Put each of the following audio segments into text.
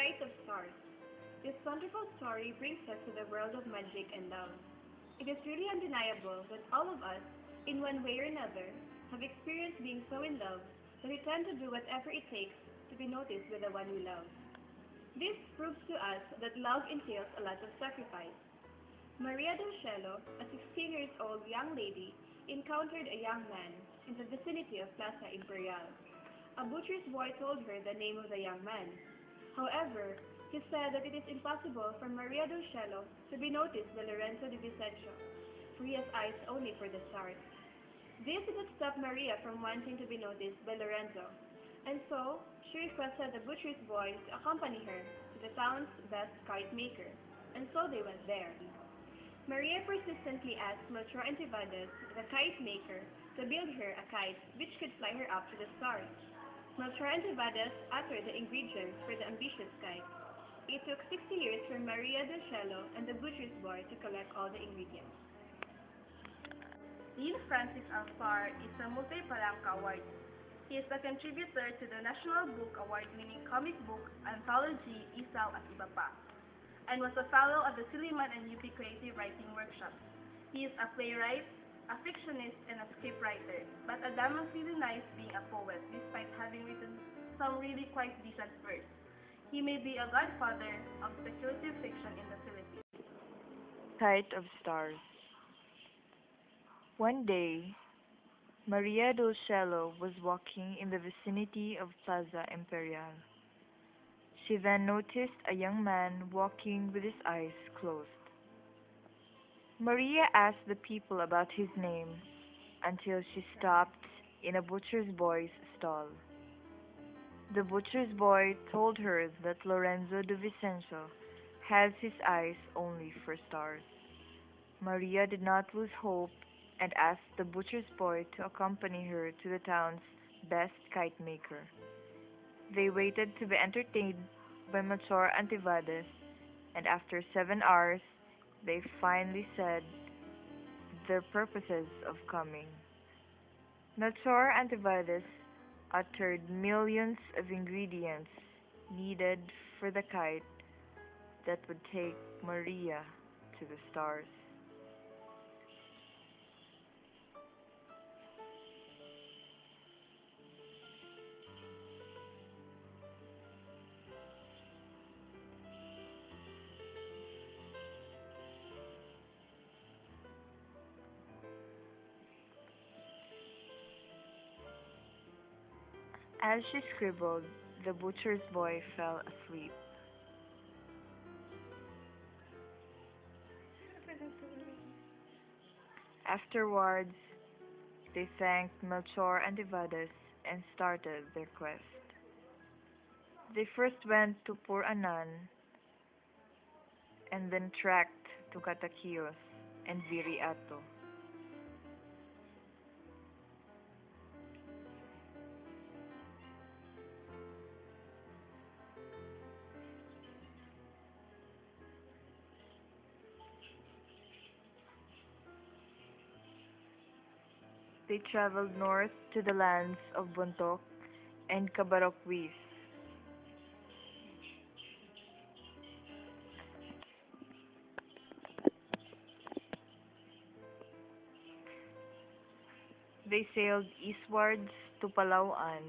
Kite of Stars. This wonderful story brings us to the world of magic and love. It is really undeniable that all of us, in one way or another, have experienced being so in love that we tend to do whatever it takes to be noticed by the one we love. This proves to us that love entails a lot of sacrifice. Maria del Cielo, a 16 years old young lady, encountered a young man in the vicinity of Plaza Imperial. A butcher's boy told her the name of the young man. However, he said that it is impossible for Maria del Cielo to be noticed by Lorenzo de Vicencio, for he has eyes only for the stars. This did not stop Maria from wanting to be noticed by Lorenzo, and so she requested the butcher's boy to accompany her to the town's best kite maker, and so they went there. Maria persistently asked Melchor Antivadas, the kite maker, to build her a kite which could fly her up to the stars. Melchor Antivadas uttered the ingredients for the ambitious kite. It took 60 years for Maria del Cielo and the butcher's boy to collect all the ingredients. Dean Francis Alfar is a multi-Palanca award. He is a contributor to the National Book Award-winning comic book anthology Isaw at Iba Pa, and was a fellow of the Silliman and UP Creative Writing Workshop. He is a playwright, a fictionist, and a scriptwriter, but adamantly denies being a poet despite having written some really quite decent verse. He may be a godfather of speculative fiction in the Philippines. Kite of Stars. One day, Maria del Cielo was walking in the vicinity of Plaza Imperial. She then noticed a young man walking with his eyes closed. Maria asked the people about his name until she stopped in a butcher's boy's stall. The butcher's boy told her that Lorenzo de Vicencio has his eyes only for stars. Maria did not lose hope and asked the butcher's boy to accompany her to the town's best kite maker. They waited to be entertained by Melchor Antivadas, and after 7 hours, they finally said their purposes of coming. Melchor Antivadas uttered millions of ingredients needed for the kite that would take Maria to the stars. As she scribbled, the butcher's boy fell asleep. Afterwards, they thanked Melchor Antivadas and started their quest. They first went to Puranan and then trekked to Cataquios and Viriato. They traveled north to the lands of Bontoc and Cabarocquis. They sailed eastwards to Palawan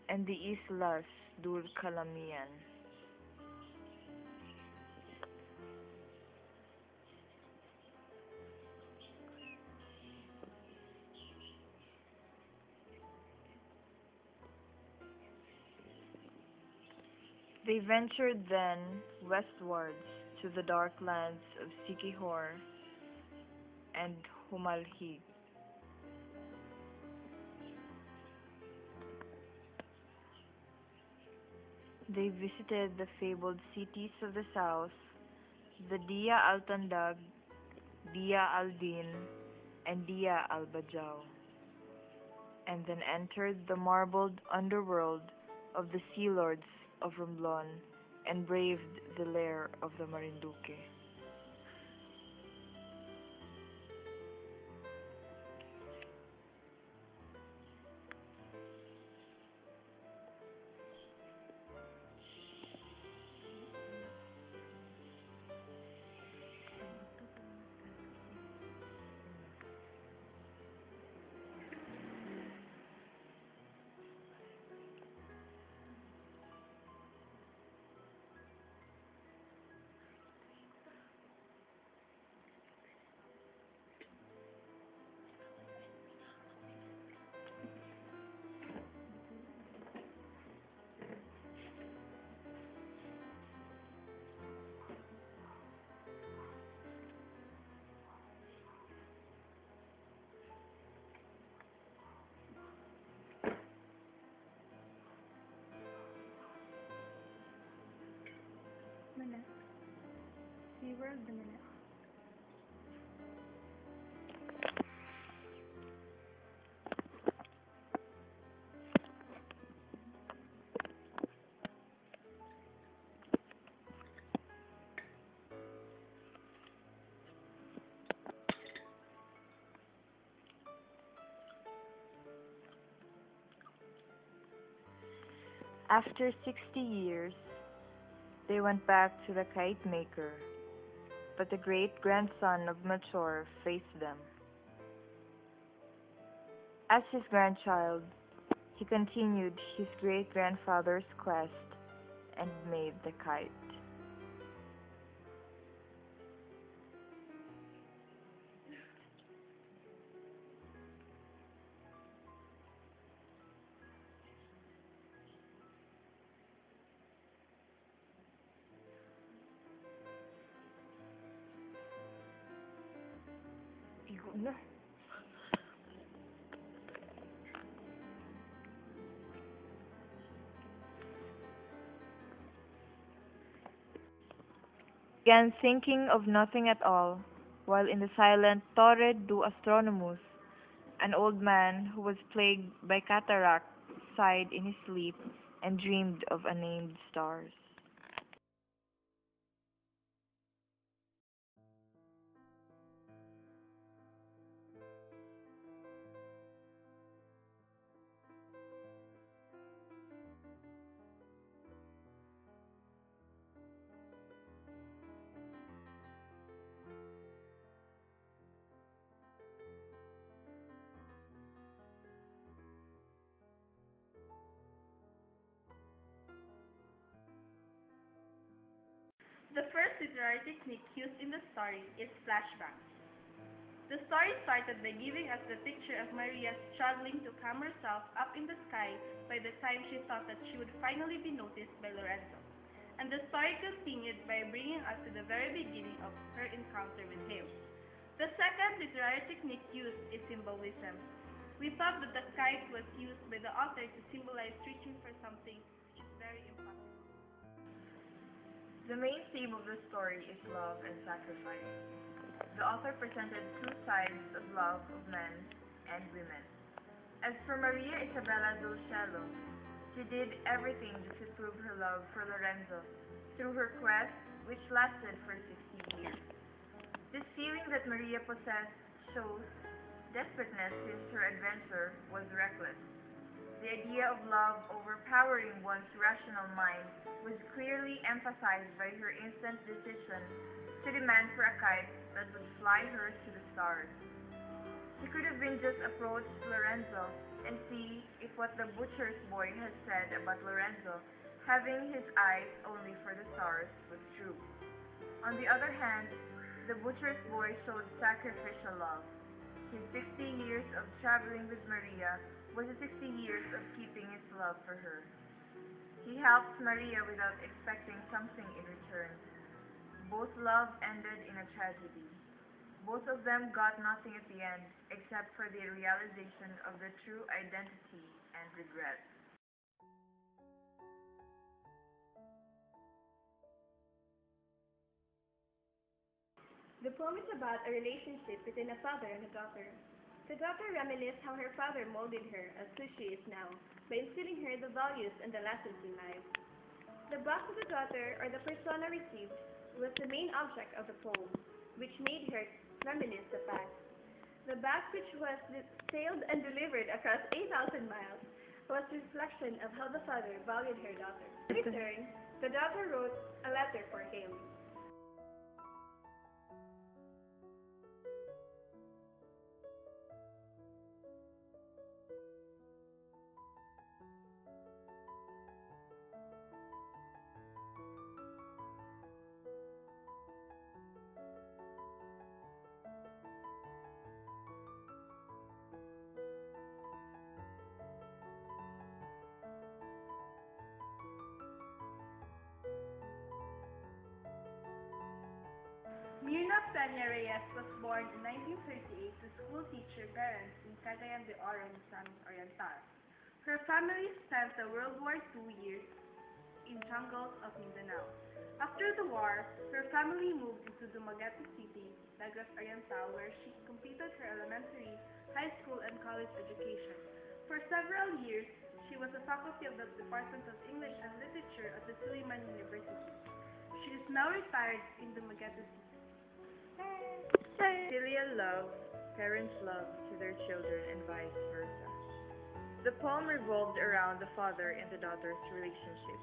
and the Islas Dulcalamian. They ventured then westwards to the dark lands of Siquijor and Humalhig. They visited the fabled cities of the south, the Dia Altandag, Dia Aldin, and Dia Albajao, and then entered the marbled underworld of the Sea Lords of Romblon and braved the lair of the Marinduque. Minute. SeaWorld the Minute. After 60 years, they went back to the kite maker, but the great-grandson of Melchor faced them. As his grandchild, he continued his great-grandfather's quest and made the kite. Bigo na. Began thinking of nothing at all, while in the silent Torre do Astronomus, an old man who was plagued by cataract sighed in his sleep and dreamed of unnamed stars. The first literary technique used in the story is flashbacks. The story started by giving us the picture of Maria struggling to calm herself up in the sky by the time she thought that she would finally be noticed by Lorenzo. And the story continued by bringing us to the very beginning of her encounter with him. The second literary technique used is symbolism. We thought that the kite was used by the author to symbolize reaching for something which is very impossible. The main theme of the story is love and sacrifice. The author presented two sides of love of men and women. As for Maria Isabella Dulcello, she did everything to prove her love for Lorenzo through her quest, which lasted for 60 years. This feeling that Maria possessed shows desperateness since her adventure was reckless. The idea of love overpowering one's rational mind was clearly emphasized by her instant decision to demand for a kite that would fly her to the stars. She could have been just approached Lorenzo and see if what the butcher's boy had said about Lorenzo having his eyes only for the stars was true. On the other hand, the butcher's boy showed sacrificial love. His 60 years of traveling with Maria was the 60 years of keeping his love for her. He helped Maria without expecting something in return. Both love ended in a tragedy. Both of them got nothing at the end except for the realization of the true identity and regret. The poem is about a relationship between a father and a daughter. The daughter reminisces how her father molded her as who she is now by instilling her the values and the lessons in life. The box of the daughter, or the persona received, was the main object of the poem, which made her reminisce the past. The box, which was sailed and delivered across 8,000 miles, was a reflection of how the father valued her daughter. In return, the daughter wrote a letter for him. Myrna Pena-Reyes was born in 1938 to schoolteacher parents in Cagayan de Oro, Misamis Oriental. Her family spent the World War II years in jungles of Mindanao. After the war, her family moved into Dumaguete City, Negros Oriental, where she completed her elementary, high school, and college education. For several years, she was a faculty of the Department of English and Literature at the Suleiman University. She is now retired in Dumaguete City. Filial love, parents' love to their children, and vice versa. The poem revolved around the father and the daughter's relationship.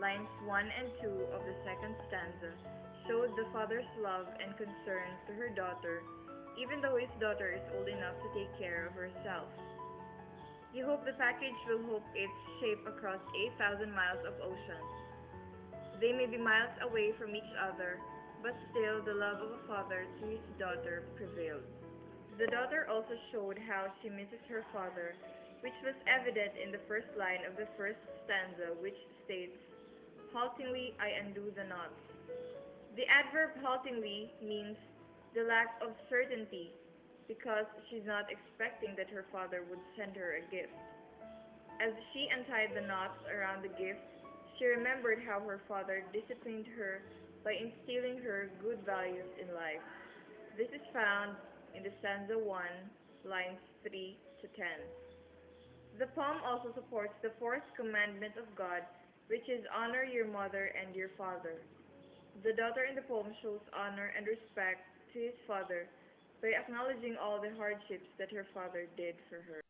Lines 1 and 2 of the second stanza showed the father's love and concern to her daughter, even though his daughter is old enough to take care of herself. You hope the package will hope its shape across 8,000 miles of ocean. They may be miles away from each other, but still the love of a father to his daughter prevailed. The daughter also showed how she misses her father, which was evident in the first line of the first stanza, which states, "Haltingly I undo the knots." The adverb haltingly means the lack of certainty, because she's not expecting that her father would send her a gift. As she untied the knots around the gift, she remembered how her father disciplined her by instilling her good values in life. This is found in the stanza 1, lines 3 to 10. The poem also supports the fourth commandment of God, which is honor your mother and your father. The daughter in the poem shows honor and respect to his father by acknowledging all the hardships that her father did for her.